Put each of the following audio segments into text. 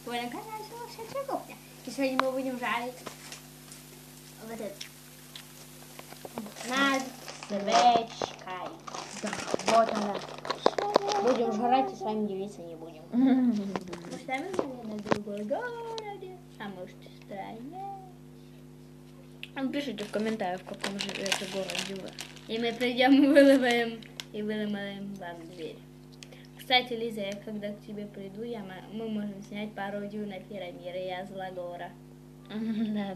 Вы на канале Сумасшедшая Кухня. И сегодня мы будем жарить вот это. Над свечкой. Да, вот она. Будем жрать и с вами делиться не будем. Может, там на другой городе, а может, в стране. Пишите в комментариях, в каком же это городе вы. И мы придем и выломаем вам дверь. Кстати, Лиза, я когда к тебе приду, мы можем снять пародию на Пирамира и Азлагора. Да.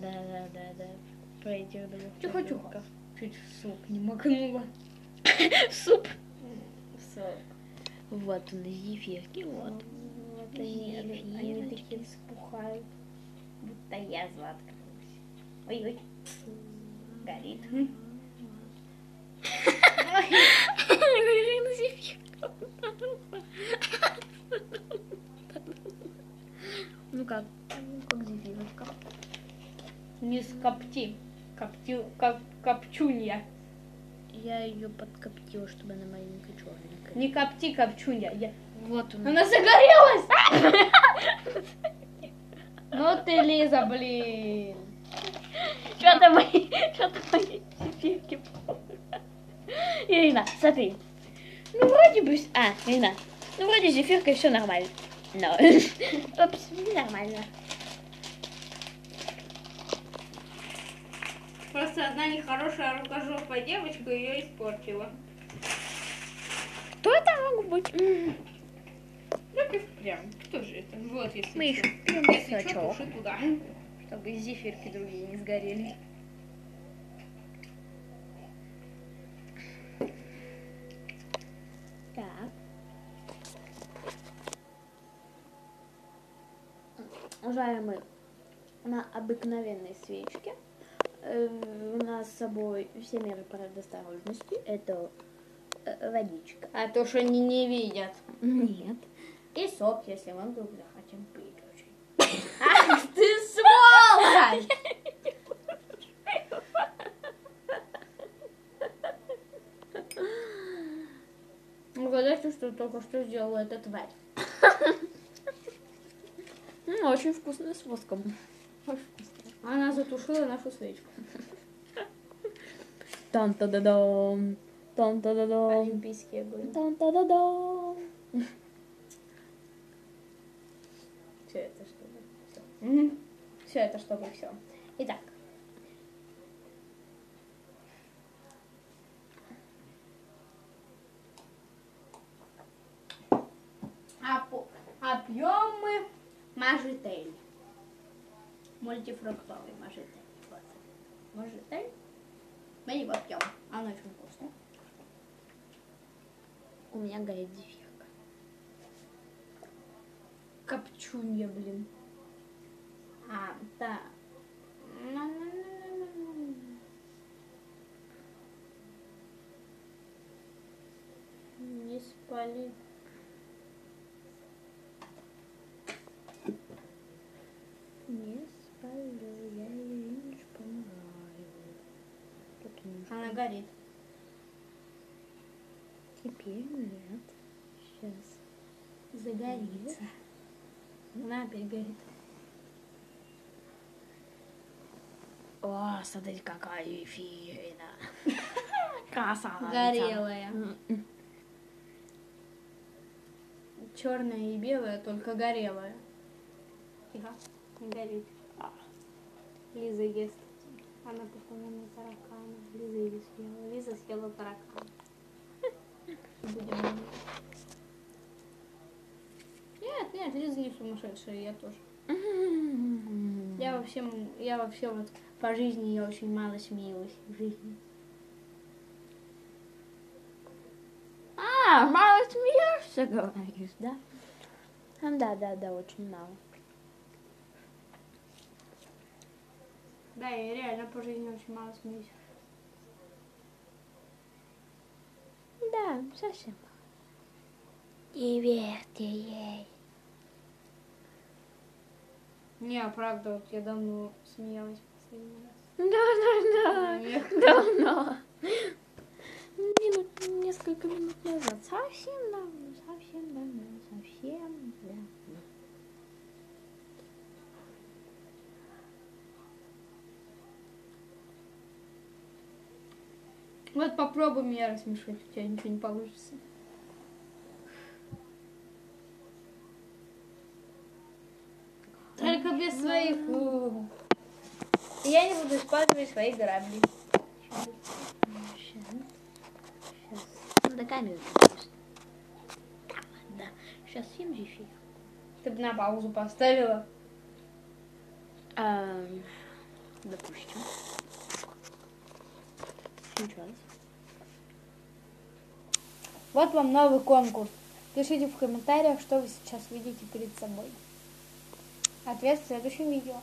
Про этих двух. Чухо-чухо. Чуть в суп не макнула. Суп. Сок. Вот он, зефирки, вот. Вот они такие вспухают, будто я заткнулась. Ой-ой, горит. Ну как зефирочка. Не скопти, копчунья. Я ее подкоптила, чтобы она маленькая черненькая. Не копти, копчунья. Вот она. Она загорелась! Ну ты, Лиза, блин. Что-то мои зефирки. Ирина, смотри. Ну вроде бы... Ирина. Ну вроде с зефиркой все нормально. Но... Опс, нормально. Просто одна нехорошая рукожопая девочка ее испортила. Кто это мог быть? Так и впрямь. Кто же это? Вот, если Мы что. еще пьем Если что, сачок. туши туда. Чтобы зефирки другие не сгорели. Так. Жарим мы на обыкновенной свечке. У нас с собой все меры предосторожности. Это водичка. А то, что они не видят. Нет. И сок, если мы вдруг захотим пить очень. Ах ты сволочь! Угадайте, что только что сделала эта тварь. Очень вкусно с воском. Очень вкусно. Она затушила нашу свечку. Там-та-да-дам. Там-та-да-дам. Олимпийский огонь. Там-та-да-дам. Все это чтобы все. Все это чтобы все. Итак. А пьем мы мажитель. Мультифруктовый мажитель. Вот. Мажитель. Мы его пьем. Он очень вкусный. У меня горит зефирка. Копчунья, блин. Да. Не спали. Не спалю, я ее не помогаю. Она горит. Теперь нет. Сейчас. Загорится. Она опять горит. О, смотрите, какая эфирина. Красавица. Горелая. Черная и белая, только горелая. Тихо, не горит. Лиза ест. Она похожа на таракана. Лиза ее съела. Лиза съела таракана. Будем. Нет, Лиза не сумасшедшая, я тоже. Я вообще вот по жизни я очень мало смеялась в жизни. Мало смеешься, говоришь, да? Да, очень мало. Да, я реально по жизни очень мало смеюсь. Да, совсем мало. Не верьте ей. Не, правда, вот я давно смеялась последний раз. Давно. Несколько минут назад. Совсем давно. Вот попробуй меня рассмешить, у тебя ничего не получится. Только без своих... Я не буду использовать свои грабли. Сейчас. Надо камеру просто. Да. Сейчас съем зефир. Ты бы на паузу поставила. Допустим. Сейчас. Вот вам новый конкурс. Пишите в комментариях, что вы сейчас видите перед собой. Ответ в следующем видео.